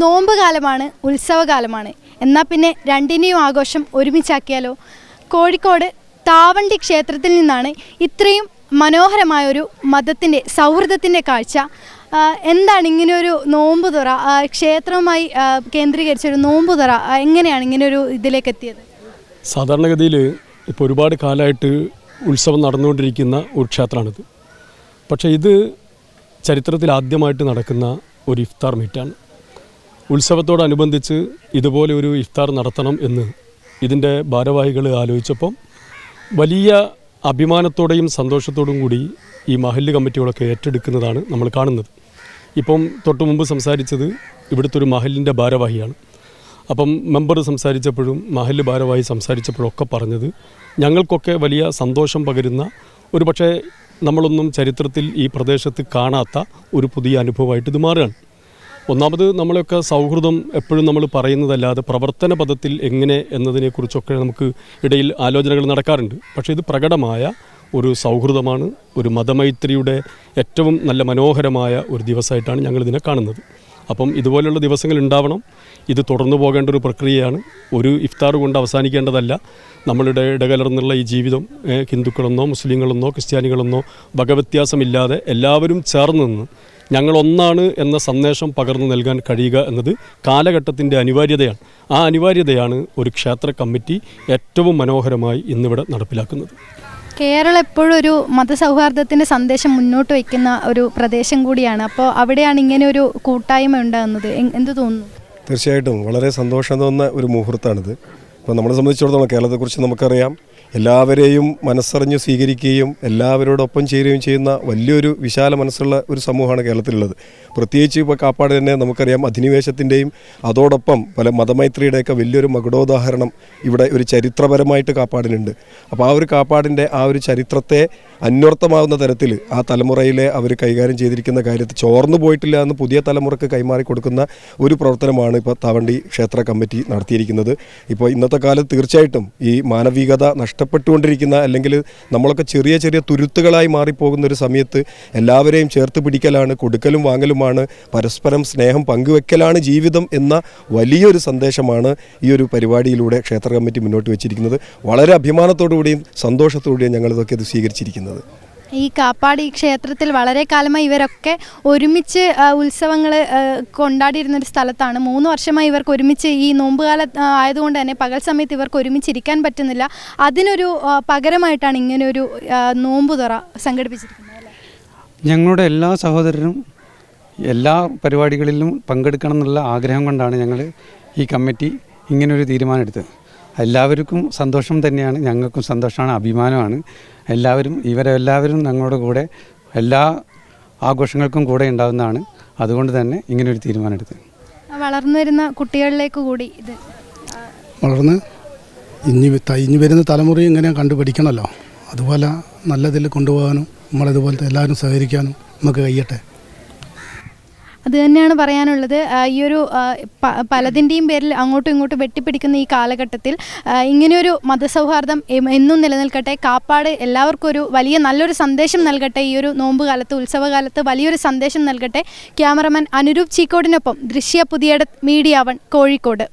നോമ്പ് കാലമാണ്, ഉത്സവകാലമാണ്. എന്നാൽ പിന്നെ രണ്ടിനെയും ആഘോഷം ഒരുമിച്ചാക്കിയാലോ? കോഴിക്കോട് താവണ്ടി ക്ഷേത്രത്തിൽ നിന്നാണ് ഇത്രയും മനോഹരമായൊരു മതത്തിൻ്റെ സൗഹൃദത്തിൻ്റെ കാഴ്ച. എന്താണ് ഇങ്ങനെയൊരു നോമ്പ് തുറ, ക്ഷേത്രവുമായി കേന്ദ്രീകരിച്ചൊരു നോമ്പ് തുറ എങ്ങനെയാണ് ഇങ്ങനെയൊരു ഇതിലേക്ക് എത്തിയത്? സാധാരണഗതിയിൽ ഇപ്പോൾ ഒരുപാട് കാലമായിട്ട് ഉത്സവം നടന്നുകൊണ്ടിരിക്കുന്ന ഒരു ക്ഷേത്രമാണിത്. പക്ഷേ ഇത് ചരിത്രത്തിൽ ആദ്യമായിട്ട് നടക്കുന്ന ഒരു ഇഫ്താർ മീറ്റാണ്. ഉത്സവത്തോടനുബന്ധിച്ച് ഇതുപോലെ ഒരു ഇഫ്താർ നടത്തണം എന്ന് ഇതിൻ്റെ ഭാരവാഹികൾ ആലോചിച്ചപ്പം വലിയ അഭിമാനത്തോടെയും സന്തോഷത്തോടും കൂടി ഈ മഹല്ല് കമ്മിറ്റികളൊക്കെ ഏറ്റെടുക്കുന്നതാണ് നമ്മൾ കാണുന്നത്. ഇപ്പം തൊട്ടു മുമ്പ് സംസാരിച്ചത് ഇവിടുത്തെ ഒരു മഹല്ലിൻ്റെ ഭാരവാഹിയാണ്. അപ്പം മെമ്പർ സംസാരിച്ചപ്പോഴും മഹല്ല് ഭാരവാഹി സംസാരിച്ചപ്പോഴൊക്കെ പറഞ്ഞത് ഞങ്ങൾക്കൊക്കെ വലിയ സന്തോഷം പകരുന്ന, ഒരു പക്ഷേ നമ്മളൊന്നും ചരിത്രത്തിൽ ഈ പ്രദേശത്ത് കാണാത്ത ഒരു പുതിയ അനുഭവമായിട്ട് ഇത് മാറുകയാണ്. ഒന്നാമത് നമ്മളൊക്കെ സൗഹൃദം എപ്പോഴും നമ്മൾ പറയുന്നതല്ലാതെ പ്രവർത്തന പദത്തിൽ എങ്ങനെ എന്നതിനെക്കുറിച്ചൊക്കെ നമുക്ക് ഇടയിൽ ആലോചനകൾ നടക്കാറുണ്ട്. പക്ഷേ ഇത് പ്രകടമായ ഒരു സൗഹൃദമാണ്, ഒരു മതമൈത്രിയുടെ ഏറ്റവും നല്ല മനോഹരമായ ഒരു ദിവസമായിട്ടാണ് ഞങ്ങളിതിനെ കാണുന്നത്. അപ്പം ഇതുപോലെയുള്ള ദിവസങ്ങൾ ഉണ്ടാവണം. ഇത് തുടർന്നു പോകേണ്ട ഒരു പ്രക്രിയയാണ്. ഒരു ഇഫ്താർ കൊണ്ട് അവസാനിക്കേണ്ടതല്ല. നമ്മളുടെ ഇടകലർന്നുള്ള ഈ ജീവിതം ഹിന്ദുക്കളെന്നോ മുസ്ലിങ്ങളെന്നോ ക്രിസ്ത്യാനികളെന്നോ വകവ്യത്യാസമില്ലാതെ എല്ലാവരും ചേർന്ന് നിന്ന് ഞങ്ങളൊന്നാണ് എന്ന സന്ദേശം പകർന്നു നൽകാൻ കഴിയുക എന്നത് കാലഘട്ടത്തിൻ്റെ അനിവാര്യതയാണ്. ആ അനിവാര്യതയാണ് ഒരു ക്ഷേത്ര കമ്മിറ്റി ഏറ്റവും മനോഹരമായി ഇന്നിവിടെ നടപ്പിലാക്കുന്നത്. കേരളം എപ്പോഴും ഒരു മതസൗഹാർദ്ദത്തിൻ്റെ സന്ദേശം മുന്നോട്ട് വയ്ക്കുന്ന ഒരു പ്രദേശം കൂടിയാണ്. അപ്പോൾ അവിടെയാണ് ഇങ്ങനെ ഒരു കൂട്ടായ്മ ഉണ്ടാകുന്നത്. എന്ത് തോന്നുന്നു? തീർച്ചയായിട്ടും വളരെ സന്തോഷം തോന്നുന്ന ഒരു മുഹൂർത്തമാണിത്. ഇപ്പോൾ നമ്മളെ സംബന്ധിച്ചിടത്തോളം കേരളത്തെക്കുറിച്ച് നമുക്കറിയാം. എല്ലാവരെയും മനസ്സറിഞ്ഞ് സ്വീകരിക്കുകയും എല്ലാവരോടൊപ്പം ചേരുകയും ചെയ്യുന്ന വലിയൊരു വിശാല മനസ്സുള്ള ഒരു സമൂഹമാണ് കേരളത്തിലുള്ളത്. പ്രത്യേകിച്ച് ഇപ്പോൾ കാപ്പാട് തന്നെ നമുക്കറിയാം, അധിനിവേശത്തിൻ്റെയും അതോടൊപ്പം പല മതമൈത്രിയുടെയൊക്കെ വലിയൊരു മകുടോദാഹരണം ഇവിടെ ഒരു ചരിത്രപരമായിട്ട് കാപ്പാടിനുണ്ട്. അപ്പോൾ ആ ഒരു കാപ്പാടിൻ്റെ ആ ഒരു ചരിത്രത്തെ അന്വർത്ഥമാകുന്ന തരത്തിൽ ആ തലമുറയിലെ അവർ കൈകാര്യം ചെയ്തിരിക്കുന്ന കാര്യത്തിൽ ചോർന്നു പോയിട്ടില്ല എന്ന് പുതിയ തലമുറക്ക് കൈമാറി കൊടുക്കുന്ന ഒരു പ്രവർത്തനമാണ് ഇപ്പോൾ താവണ്ടി ക്ഷേത്ര കമ്മിറ്റി നടത്തിയിരിക്കുന്നത്. ഇപ്പോൾ ഇന്നത്തെ കാലത്ത് തീർച്ചയായിട്ടും ഈ മാനവികത നഷ്ടപ്പെട്ടുകൊണ്ടിരിക്കുന്ന, അല്ലെങ്കിൽ നമ്മളൊക്കെ ചെറിയ ചെറിയ തുരുത്തുകളായി മാറിപ്പോകുന്ന ഒരു സമയത്ത് എല്ലാവരെയും ചേർത്ത് പിടിക്കലാണ്, കൊടുക്കലും വാങ്ങലുമാണ്, പരസ്പരം സ്നേഹം പങ്കുവെക്കലാണ് ജീവിതം എന്ന വലിയൊരു സന്ദേശമാണ് ഈ ഒരു പരിപാടിയിലൂടെ ക്ഷേത്ര കമ്മിറ്റി മുന്നോട്ട് വെച്ചിരിക്കുന്നത്. വളരെ അഭിമാനത്തോടുകൂടിയും സന്തോഷത്തോടുകൂടിയും ഞങ്ങളിതൊക്കെ ഇത് സ്വീകരിച്ചിരിക്കുന്നത്. ഈ കാപ്പാട് ഈ ക്ഷേത്രത്തിൽ വളരെ കാലമായി ഇവരൊക്കെ ഒരുമിച്ച് ഉത്സവങ്ങൾ കൊണ്ടാടിയിരുന്നൊരു സ്ഥലത്താണ്. 3 വർഷമായി ഇവർക്ക് ഒരുമിച്ച് ഈ നോമ്പുകാല ആയതുകൊണ്ട് തന്നെ പകൽ സമയത്ത് ഇവർക്ക് ഒരുമിച്ചിരിക്കാൻ പറ്റുന്നില്ല. അതിനൊരു പകരമായിട്ടാണ് ഇങ്ങനെയൊരു നോമ്പ് തുറ സംഘടിപ്പിച്ചിരിക്കുന്നത് അല്ലേ? ഞങ്ങളുടെ എല്ലാ സഹോദരരും എല്ലാ പരിപാടികളിലും പങ്കെടുക്കണം എന്നുള്ള ആഗ്രഹം കൊണ്ടാണ് ഞങ്ങൾ ഈ കമ്മിറ്റി ഇങ്ങനൊരു തീരുമാനം എടുത്തത്. എല്ലാവർക്കും സന്തോഷം തന്നെയാണ്, ഞങ്ങൾക്കും സന്തോഷമാണ്, അഭിമാനമാണ്. ഇവരെല്ലാവരും ഞങ്ങളുടെ കൂടെ എല്ലാ ആഘോഷങ്ങൾക്കും കൂടെ ഉണ്ടാകുന്നതാണ്. അതുകൊണ്ട് തന്നെ ഇങ്ങനൊരു തീരുമാനം എടുത്തത്. വളർന്നു വരുന്ന കുട്ടികളിലേക്ക് കൂടി ഇത് വളർന്ന് ഇനി വരുന്ന തലമുറയും ഇങ്ങനെ കണ്ടുപഠിക്കണമല്ലോ. അതുപോലെ നല്ലതിൽ കൊണ്ടുപോകാനും നമ്മളിതുപോലത്തെ എല്ലാവരും സഹകരിക്കാനും നമുക്ക് കഴിയട്ടെ. അത് തന്നെയാണ് പറയാനുള്ളത്. ഈ ഒരു പലതിൻ്റെയും പേരിൽ അങ്ങോട്ടും ഇങ്ങോട്ടും വെട്ടിപ്പിടിക്കുന്ന ഈ കാലഘട്ടത്തിൽ ഇങ്ങനെയൊരു മതസൗഹാർദ്ദം എന്നും നിലനിൽക്കട്ടെ. കാപ്പാട് എല്ലാവർക്കും ഒരു വലിയ നല്ലൊരു സന്ദേശം നൽകട്ടെ. ഈ ഒരു നോമ്പ് കാലത്ത്, ഉത്സവകാലത്ത് വലിയൊരു സന്ദേശം നൽകട്ടെ. ക്യാമറമാൻ അനുരൂപ് ചീക്കോടിനൊപ്പം ദൃശ്യ പുതിയട, മീഡിയ 1, കോഴിക്കോട്.